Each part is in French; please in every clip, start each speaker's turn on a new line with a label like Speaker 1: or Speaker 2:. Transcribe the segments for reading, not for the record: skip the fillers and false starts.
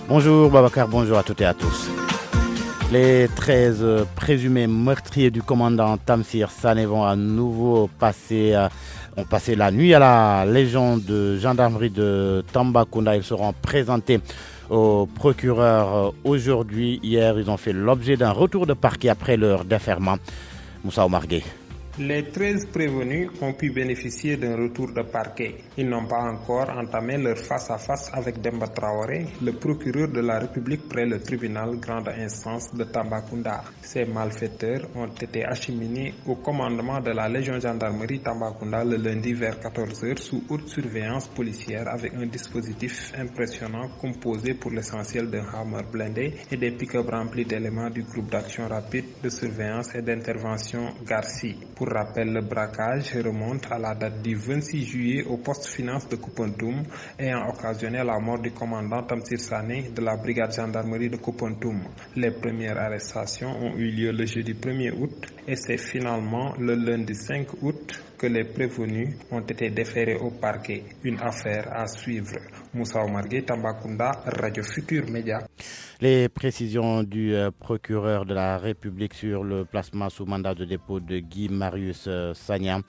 Speaker 1: Bonjour Babacar, bonjour à toutes et à tous. Les 13 présumés meurtriers du commandant Tamsir Sané vont à nouveau ont passé la nuit à la Légion de gendarmerie de Tambacounda. Ils seront présentés au procureur aujourd'hui. Hier, ils ont fait l'objet d'un retour de parquet après leur déferment. Moussa Omargué.
Speaker 2: Les 13 prévenus ont pu bénéficier d'un retour de parquet. Ils n'ont pas encore entamé leur face-à-face avec Demba Traoré, le procureur de la République près le tribunal grande instance de Tambacounda. Ces malfaiteurs ont été acheminés au commandement de la Légion gendarmerie Tambacounda le lundi vers 14h sous haute surveillance policière avec un dispositif impressionnant composé pour l'essentiel d'un hammer blindé et des pick-up remplis d'éléments du groupe d'action rapide de surveillance et d'intervention Garci. Pour rappel, le braquage remonte à la date du 26 juillet au poste finance de Koupentoum, ayant occasionné la mort du commandant Tamsir Sané de la brigade gendarmerie de Koupentoum. Les premières arrestations ont eu lieu le jeudi 1er août et c'est finalement le lundi 5 août que les prévenus ont été déférés au parquet. Une affaire à suivre. Moussa Omargué, Tambacounda, Radio Futur Média.
Speaker 1: Les précisions du procureur de la République sur le placement sous mandat de dépôt de Guy Marius Sagna.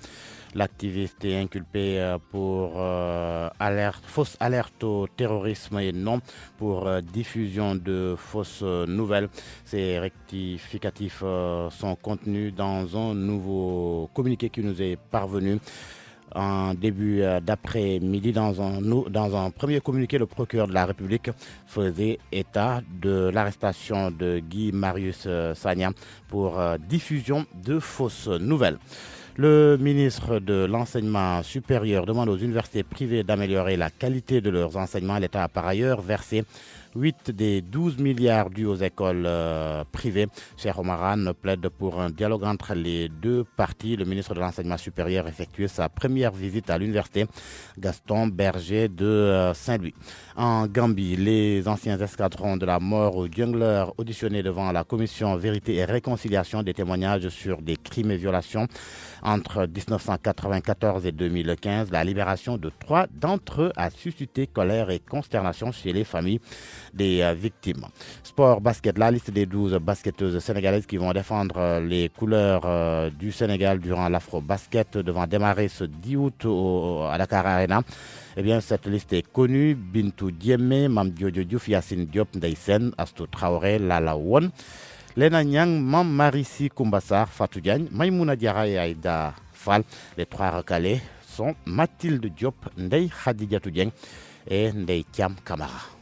Speaker 1: L'activiste est inculpé pour fausse alerte au terrorisme et non pour diffusion de fausses nouvelles. Ces rectificatifs sont contenus dans un nouveau communiqué qui nous est parvenu. En début d'après-midi, dans un premier communiqué, le procureur de la République faisait état de l'arrestation de Guy Marius Sagna pour diffusion de fausses nouvelles. Le ministre de l'Enseignement supérieur demande aux universités privées d'améliorer la qualité de leurs enseignements. L'État a par ailleurs versé 8 des 12 milliards dus aux écoles privées. Cheikh Omaran plaide pour un dialogue entre les deux parties. Le ministre de l'Enseignement supérieur effectue sa première visite à l'université Gaston Berger de Saint-Louis. En Gambie, les anciens escadrons de la mort aux jungleurs auditionnés devant la commission Vérité et Réconciliation des témoignages sur des crimes et violations entre 1994 et 2015. La libération de 3 d'entre eux a suscité colère et consternation chez les familles des victimes. Sport basket, la liste des 12 basketteuses sénégalaises qui vont défendre les couleurs du Sénégal durant l'Afro-Basket devant démarrer ce 10 août à Dakar Arena. Eh bien, cette liste est connue. Bintou Diémé, Mam Diouf, Yassine Diop, Ndeysen, Astou Traoré, Lala Won, Lena Nyang, Mam Marissi Koumbassar, Fatou Diagne, Maïmouna Diarra et Aïda Fall. Les 3 recalés sont Mathilde Diop, Ndey Khadijatou Dieng et Ndey Thiam Kamara.